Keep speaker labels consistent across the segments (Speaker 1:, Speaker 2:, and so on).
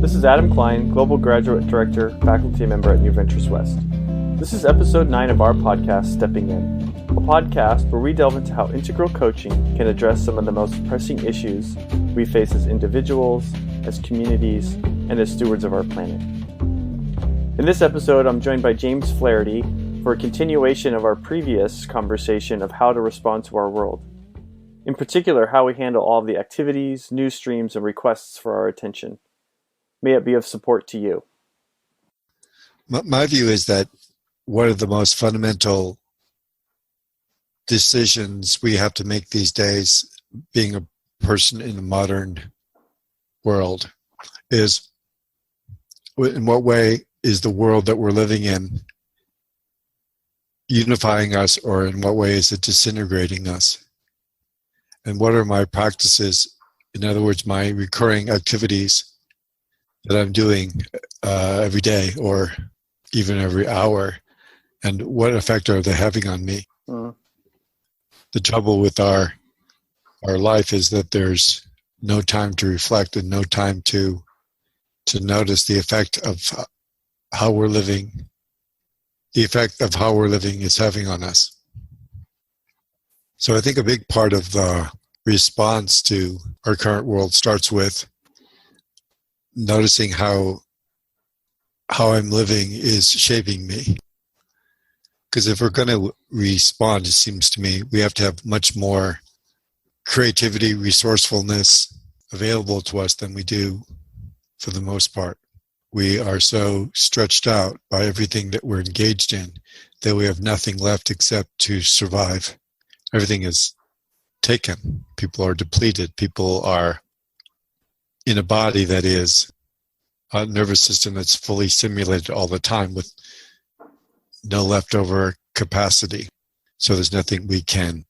Speaker 1: This is Adam Klein, Global Graduate Director, Faculty Member at New Ventures West. This is episode 9 of our podcast, Stepping In, a podcast where we delve into how integral coaching can address some of the most pressing issues we face as individuals, as communities, and as stewards of our planet. In this episode, I'm joined by James Flaherty for a continuation of our previous conversation of how to respond to our world. In particular, how we handle all of the activities, news streams, and requests for our attention. May it be of support to you.
Speaker 2: My view is that one of the most fundamental decisions we have to make these days, being a person in the modern world, is in what way is the world that we're living in unifying us, or in what way is it disintegrating us? And what are my practices, in other words, my recurring activities that I'm doing every day or even every hour, and what effect are they having on me? The trouble with our life is that there's no time to reflect and no time to notice the effect of how we're living. The effect of how we're living is having on us. So I think a big part of the response to our current world starts with noticing how I'm living is shaping me. Because if we're going to respond, it seems to me, we have to have much more creativity, resourcefulness available to us than we do for the most part. We are so stretched out by everything that we're engaged in that we have nothing left except to survive. Everything is taken. People are depleted. People are in a body that is a nervous system that's fully stimulated all the time with no leftover capacity. So there's nothing we can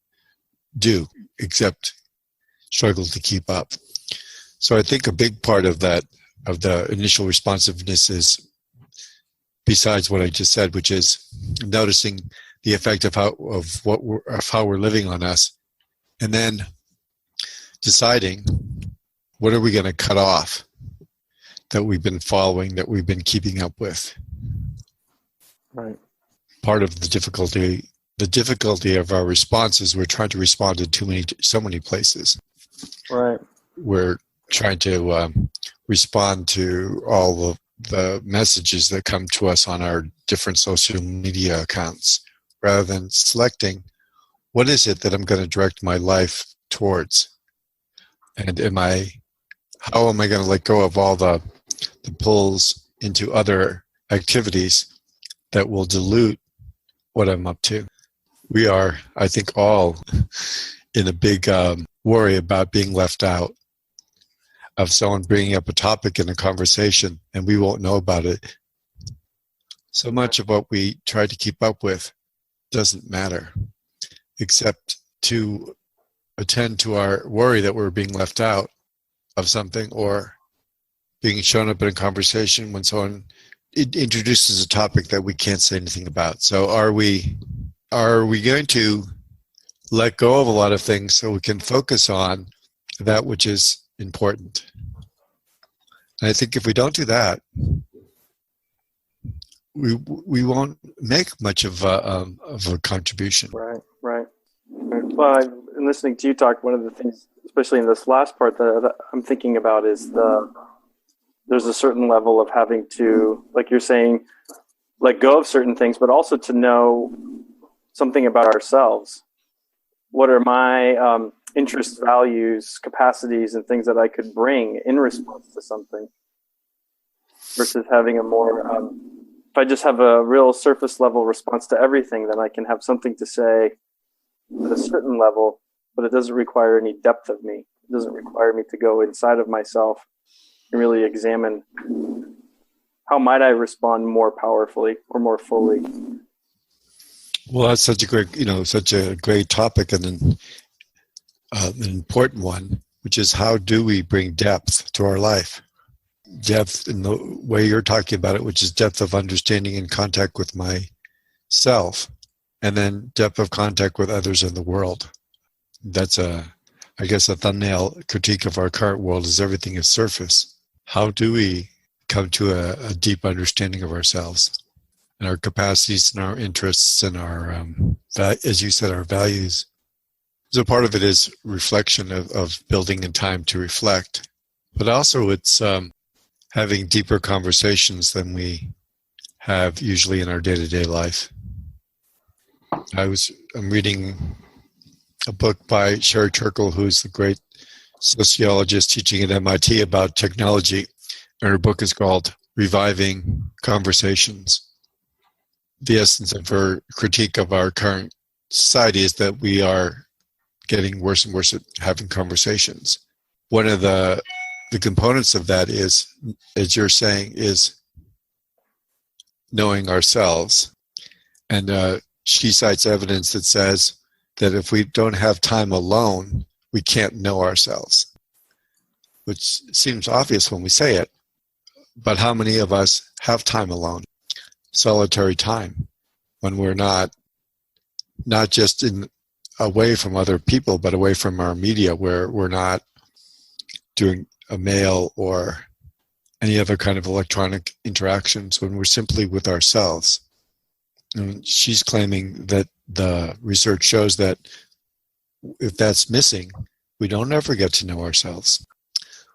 Speaker 2: do except struggle to keep up. So I think a big part of that, of the initial responsiveness, is, besides what I just said, which is noticing the effect of how we're living on us, and then deciding what are we going to cut off that we've been following, that we've been keeping up with.
Speaker 1: Right.
Speaker 2: Part of the difficulty of our response is we're trying to respond in so many places.
Speaker 1: Right.
Speaker 2: We're trying to respond to all the messages that come to us on our different social media accounts, rather than selecting what is it that I'm going to direct my life towards, and how am I going to let go of all the pulls into other activities that will dilute what I'm up to. We are, I think, all in a big worry about being left out, of someone bringing up a topic in a conversation and we won't know about it. So much of what we try to keep up with doesn't matter, except to attend to our worry that we're being left out of something, or being shown up in a conversation when someone introduces a topic that we can't say anything about. So are we going to let go of a lot of things so we can focus on that which is important? And I think if we don't do that, we won't make much of a contribution.
Speaker 1: Right. Well, in listening to you talk, one of the things, especially in this last part, that I'm thinking about is there's a certain level of having to, like you're saying, let go of certain things, but also to know something about ourselves. What are my interests, values, capacities, and things that I could bring in response to something, versus having a more, if I just have a real surface level response to everything, then I can have something to say at a certain level, but it doesn't require any depth of me. It doesn't require me to go inside of myself and really examine how might I respond more powerfully or more fully.
Speaker 2: Well, that's such a great topic, and an important one, which is how do we bring depth to our life? Depth in the way you're talking about it, which is depth of understanding and contact with myself, and then depth of contact with others in the world. That's I guess a thumbnail critique of our current world is everything is surface. How do we come to a deep understanding of ourselves and our capacities and our interests and our, as you said, our values. So part of it is reflection of building in time to reflect, but also it's having deeper conversations than we have usually in our day-to-day life. I'm reading a book by Sherry Turkle, who's the great sociologist teaching at MIT about technology, and her book is called Reviving Conversations. The essence of her critique of our current society is that we are getting worse and worse at having conversations. One of the components of that is, as you're saying, is knowing ourselves. And she cites evidence that says that if we don't have time alone, we can't know ourselves, which seems obvious when we say it. But how many of us have time alone? Solitary time, when we're not just away from other people, but away from our media, where we're not doing a mail or any other kind of electronic interactions, when we're simply with ourselves. And she's claiming that the research shows that if that's missing, we don't ever get to know ourselves.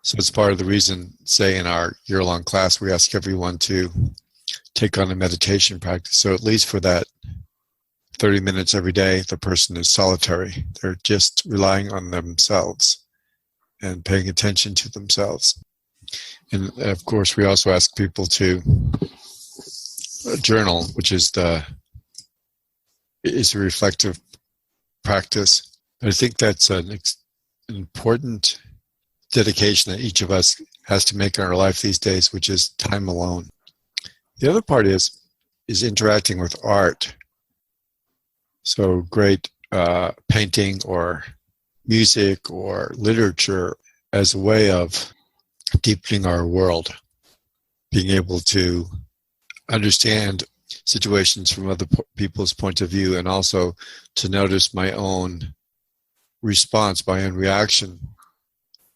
Speaker 2: So it's part of the reason, say, in our year-long class, we ask everyone to take on a meditation practice. So at least for that 30 minutes every day, the person is solitary. They're just relying on themselves and paying attention to themselves. And of course, we also ask people to journal, which is a reflective practice. I think that's an important dedication that each of us has to make in our life these days, which is time alone. The other part is interacting with art. So great painting or music or literature as a way of deepening our world, being able to understand situations from other people's point of view, and also to notice my own response, my own reaction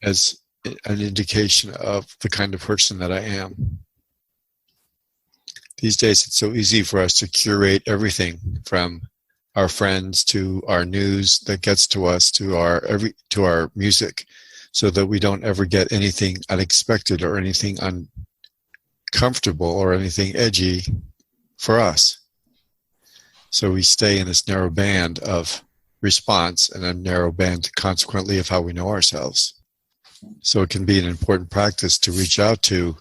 Speaker 2: as an indication of the kind of person that I am. These days, it's so easy for us to curate everything from our friends to our news that gets to us to our music, so that we don't ever get anything unexpected or anything uncomfortable or anything edgy for us. So we stay in this narrow band of response and a narrow band, consequently, of how we know ourselves. So it can be an important practice to reach out to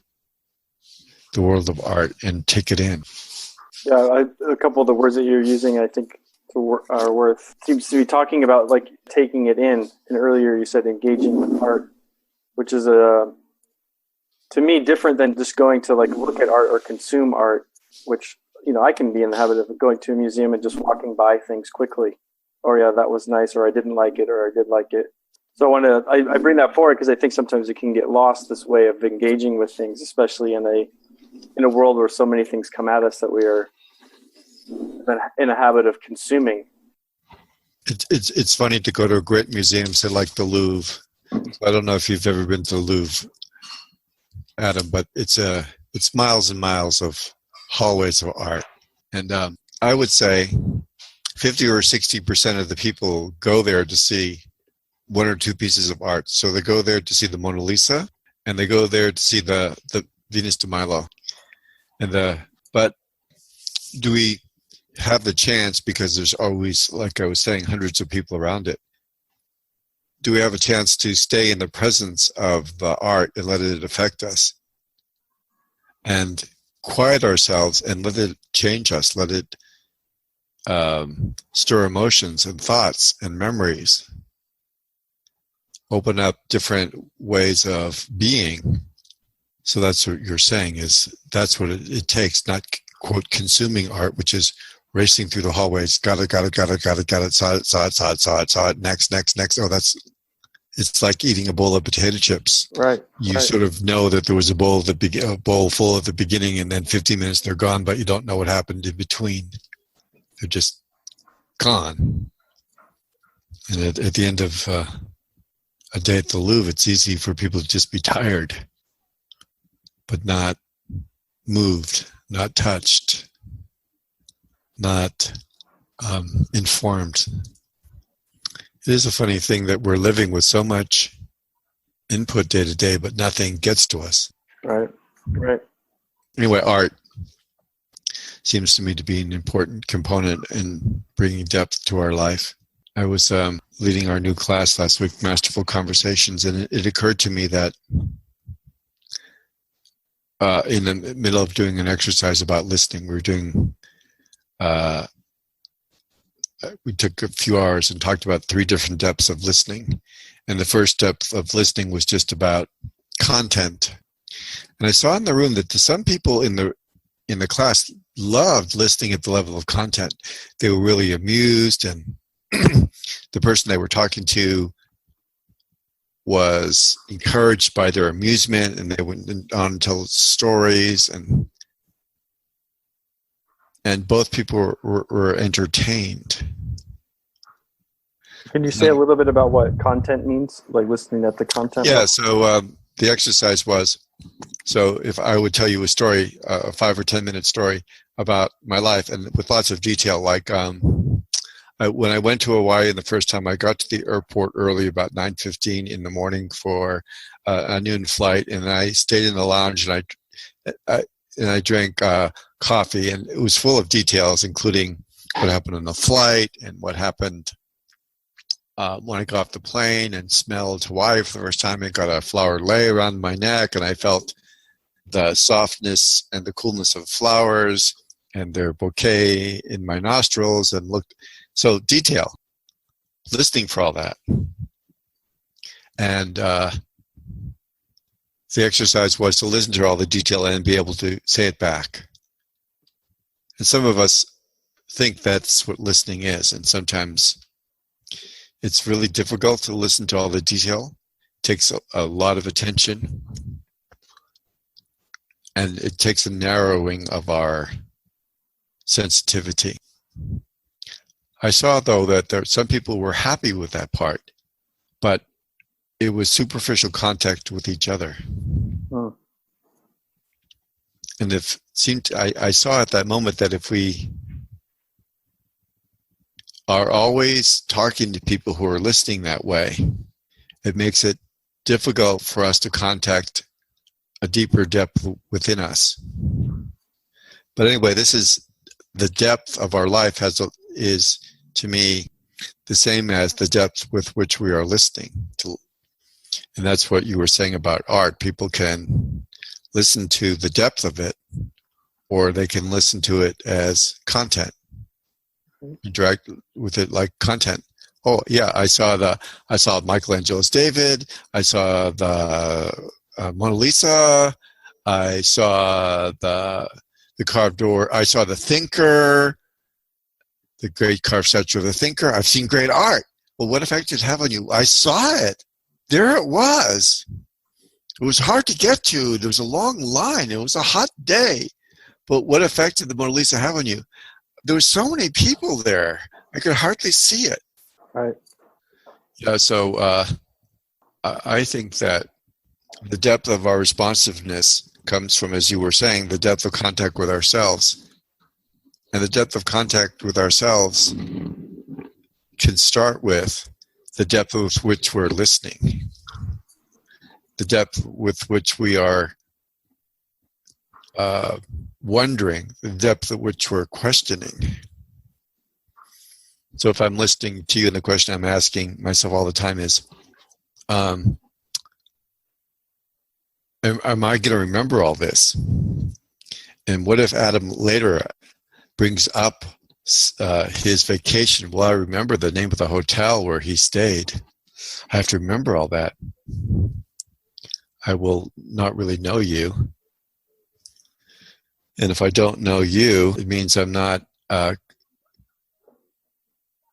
Speaker 2: the world of art and take it in.
Speaker 1: Yeah, a couple of the words that you're using, I think, are worth. Seems to be talking about like taking it in. And earlier you said engaging with art, which is to me different than just going to like look at art or consume art, which, you know, I can be in the habit of going to a museum and just walking by things quickly. Oh yeah, that was nice, or I didn't like it, or I did like it. So I bring that forward because I think sometimes it can get lost, this way of engaging with things, especially in a world where so many things come at us that we are in a habit of consuming.
Speaker 2: It's funny to go to a great museum, say like the Louvre. I don't know if you've ever been to the Louvre, Adam, but it's miles and miles of hallways of art. And I would say 50 or 60% of the people go there to see one or two pieces of art. So they go there to see the Mona Lisa, and they go there to see the Venus de Milo. But do we have the chance, because there's always, like I was saying, hundreds of people around it, do we have a chance to stay in the presence of the art and let it affect us and quiet ourselves and let it change us, let it stir emotions and thoughts and memories, open up different ways of being? So that's what you're saying, is that's what it takes, not, quote, consuming art, which is racing through the hallways, got it, saw it, next. Oh, it's like eating a bowl of potato chips.
Speaker 1: Right.
Speaker 2: You sort of know that there was a bowl full at the beginning, and then 15 minutes they're gone, but you don't know what happened in between. They're just gone. And at the end of a day at the Louvre, it's easy for people to just be tired, but not moved, not touched, not informed. It is a funny thing that we're living with so much input day to day, but nothing gets to us.
Speaker 1: Right. Right.
Speaker 2: Anyway, art seems to me to be an important component in bringing depth to our life. I was leading our new class last week, Masterful Conversations, and it occurred to me that in the middle of doing an exercise about listening, we were doing we took a few hours and talked about 3 different depths of listening. And the first depth of listening was just about content. And I saw in the room that some people in the class loved listening at the level of content. They were really amused, and the person they were talking to was encouraged by their amusement, and they went on to tell stories, and both people were entertained.
Speaker 1: Can you say a little bit about what content means, like listening at the content?
Speaker 2: Yeah, so the exercise was, so if I would tell you a story, a 5 or 10 minute story about my life, and with lots of detail, like when I went to Hawaii the first time, I got to the airport early, about 9:15 in the morning for a noon flight, and I stayed in the lounge, and I drank coffee, and it was full of details, including what happened on the flight and what happened when I got off the plane, and smelled Hawaii for the first time. I got a flower lei around my neck, and I felt the softness and the coolness of flowers and their bouquet in my nostrils, and looked. So detail, listening for all that. And the exercise was to listen to all the detail and be able to say it back. And some of us think that's what listening is, and sometimes it's really difficult to listen to all the detail. It takes a lot of attention, and it takes a narrowing of our sensitivity. I saw, though, that some people were happy with that part, but it was superficial contact with each other. Oh. And I saw at that moment that if we are always talking to people who are listening that way, it makes it difficult for us to contact a deeper depth within us. But anyway, this is the depth of our life is to me the same as the depth with which we are listening to. And that's what you were saying about art. People can listen to the depth of it, or they can listen to it as content, interact with it like content. Oh yeah, I saw Michelangelo's David. I saw the Mona Lisa. I saw the carved door. I saw the Thinker, the great carved statue of the Thinker. I've seen great art. Well, what effect did it have on you? I saw it. There it was. It was hard to get to. There was a long line. It was a hot day. But what effect did the Mona Lisa have on you? There were so many people there. I could hardly see it.
Speaker 1: Right.
Speaker 2: Yeah, so I think that the depth of our responsiveness comes from, as you were saying, the depth of contact with ourselves. And the depth of contact with ourselves can start with the depth with which we're listening, the depth with which we are wondering, the depth at which we're questioning. So if I'm listening to you, and the question I'm asking myself all the time is, am I going to remember all this? And what if Adam later brings up his vacation? Will I remember the name of the hotel where he stayed? I have to remember all that. I will not really know you. And if I don't know you, it means I'm not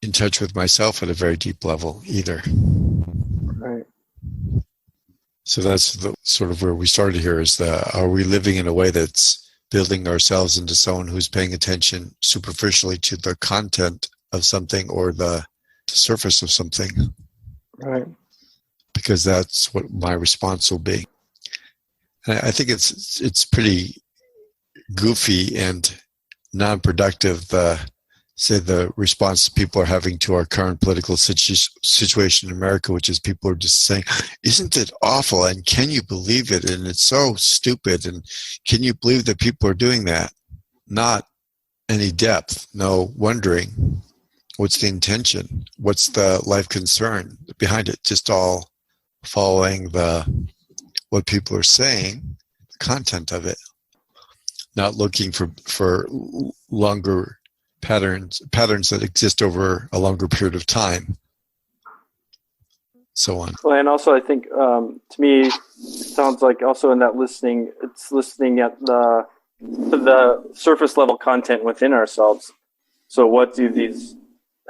Speaker 2: in touch with myself at a very deep level either.
Speaker 1: Right.
Speaker 2: So that's sort of where we started here, is are we living in a way that's building ourselves into someone who's paying attention superficially to the content of something or the surface of something?
Speaker 1: Right.
Speaker 2: Because that's what my response will be. And I think it's pretty goofy and non-productive say the response people are having to our current political situation in America, which is people are just saying, isn't it awful, and can you believe it, and it's so stupid, and can you believe that people are doing that? Not any depth, no wondering what's the intention, what's the life concern behind it, just all following what people are saying, the content of it, not looking for longer patterns that exist over a longer period of time, so on.
Speaker 1: Well, and also I think to me, it sounds like also in that listening, it's listening at the surface level content within ourselves. So what do these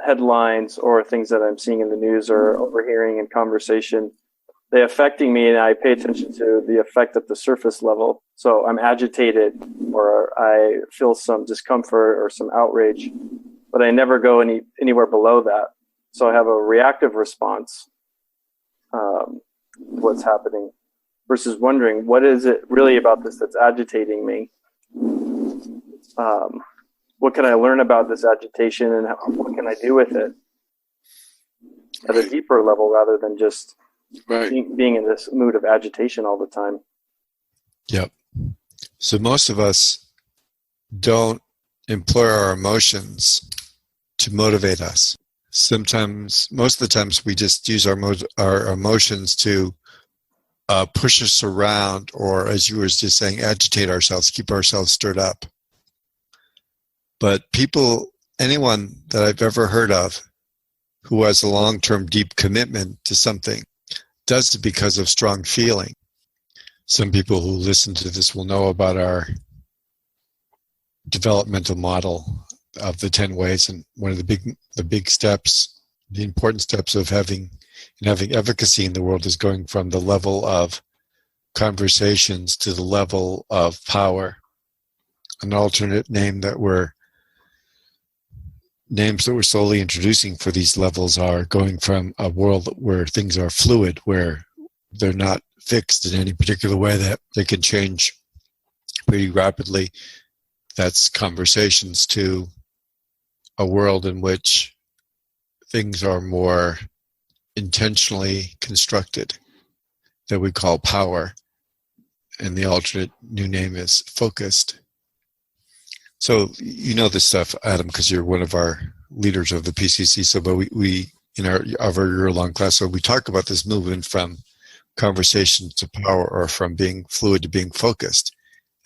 Speaker 1: headlines or things that I'm seeing in the news or overhearing in conversation, they affecting me, and I pay attention to the effect at the surface level. So I'm agitated or I feel some discomfort or some outrage, but I never go anywhere below that. So I have a reactive response to what's happening versus wondering, what is it really about this that's agitating me? What can I learn about this agitation, and what can I do with it at a deeper level rather than just being in this mood of agitation all the time?
Speaker 2: Yep. So most of us don't employ our emotions to motivate us. Sometimes, most of the times, we just use our emotions to push us around, or as you were just saying, agitate ourselves, keep ourselves stirred up. But anyone that I've ever heard of who has a long-term deep commitment to something does it because of strong feeling. Some people who listen to this will know about our developmental model of the 10 ways, and one of the big steps, the important steps of having efficacy in the world is going from the level of conversations to the level of power. An alternate names that we're slowly introducing for these levels are going from a world where things are fluid, where they're not fixed in any particular way, that they can change pretty rapidly. That's conversations, to a world in which things are more intentionally constructed, that we call power. And the alternate new name is focused. So you know this stuff, Adam, because you're one of our leaders of the PCC. So, but we in our year-long class, so we talk about this movement from conversation to power, or from being fluid to being focused,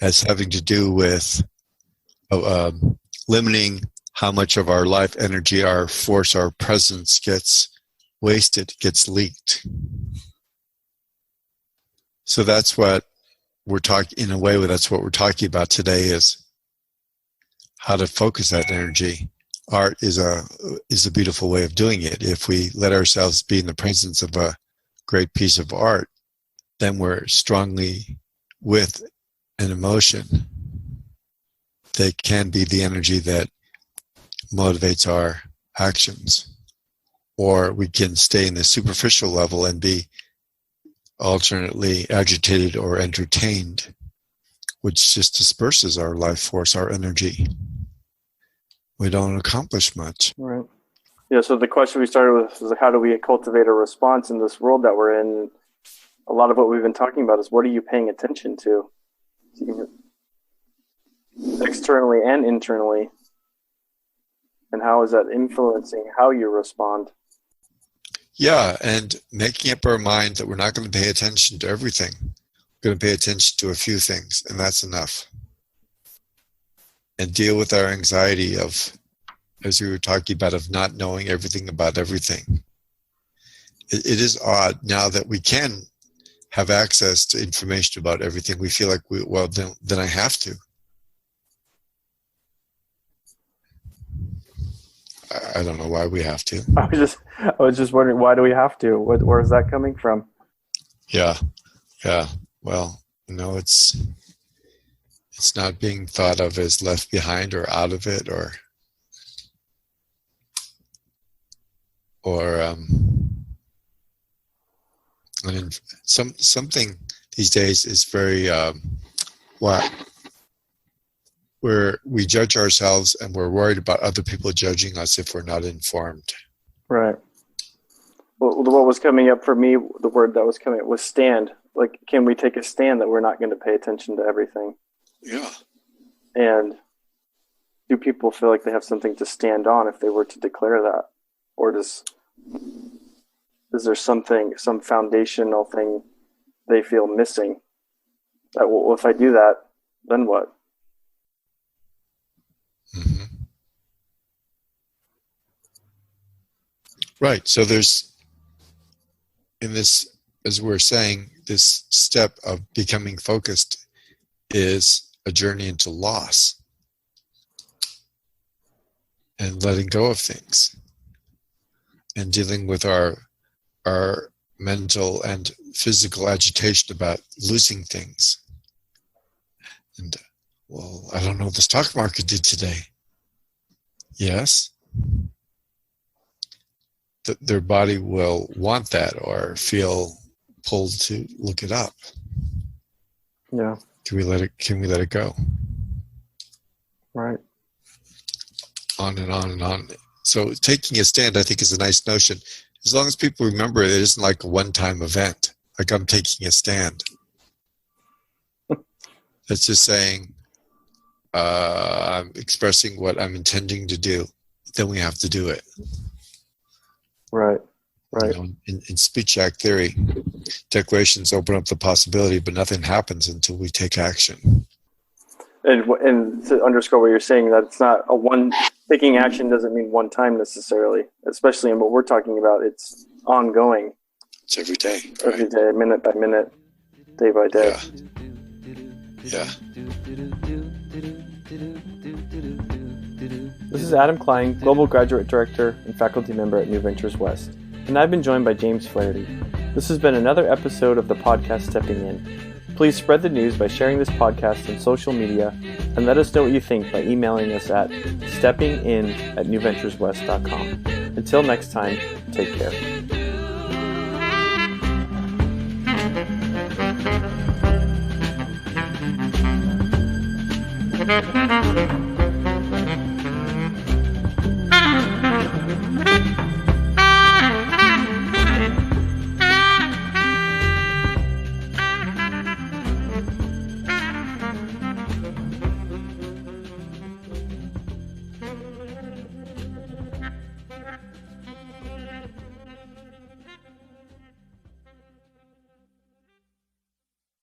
Speaker 2: as having to do with limiting how much of our life energy, our force, our presence gets wasted, gets leaked. So that's what we're talking, in a way, that's what we're talking about today, is how to focus that energy. Art is a beautiful way of doing it. If we let ourselves be in the presence of a great piece of art, then we're strongly with an emotion that can be the energy that motivates our actions. Or we can stay in the superficial level and be alternately agitated or entertained, which just disperses our life force, our energy. We don't accomplish much.
Speaker 1: Right. Yeah, so the question we started with was, how do we cultivate a response in this world that we're in? A lot of what we've been talking about is, what are you paying attention to? Externally and internally. And how is that influencing how you respond?
Speaker 2: Yeah, and making up our mind that we're not going to pay attention to everything. We're going to pay attention to a few things, and that's enough. And deal with our anxiety of, as we were talking about, of not knowing everything about everything. It is odd now that we can have access to information about everything. We feel like, then I have to. I don't know why we have to.
Speaker 1: I was just wondering, why do we have to? Where is that coming from?
Speaker 2: Yeah. Well, it's not being thought of as left behind or out of it, or I mean, something these days is very where we judge ourselves and we're worried about other people judging us if we're not informed.
Speaker 1: Right. Well, what was coming up for me, the word that was coming up was stand. Like, can we take a stand that we're not going to pay attention to everything?
Speaker 2: Yeah. And
Speaker 1: do people feel like they have something to stand on if they were to declare that? Or is there some foundational thing they feel missing? That, well, if I do that, then what?
Speaker 2: Mm-hmm. Right. So there's, in this, as we're saying, this step of becoming focused is a journey into loss and letting go of things and dealing with our mental and physical agitation about losing things. And, well, I don't know what the stock market did today. Yes. Their body will want that or feel pulled to look it up.
Speaker 1: Yeah.
Speaker 2: Can we let it go?
Speaker 1: Right.
Speaker 2: On and on and on. So taking a stand, I think, is a nice notion. As long as people remember it isn't like a one-time event, like I'm taking a stand. It's just saying, I'm expressing what I'm intending to do. Then we have to do it.
Speaker 1: Right. Right.
Speaker 2: You know, in speech act theory, declarations open up the possibility, but nothing happens until we take action.
Speaker 1: And to underscore what you're saying, that it's not taking action doesn't mean one time necessarily, especially in what we're talking about. It's ongoing.
Speaker 2: It's every day.
Speaker 1: Right? Every day, minute by minute, day by day.
Speaker 2: Yeah.
Speaker 1: This is Adam Klein, Global Graduate Director and Faculty Member at New Ventures West, and I've been joined by James Flaherty. This has been another episode of the podcast Stepping In. Please spread the news by sharing this podcast on social media and let us know what you think by emailing us at steppingin@newventureswest.com. Until next time, take care.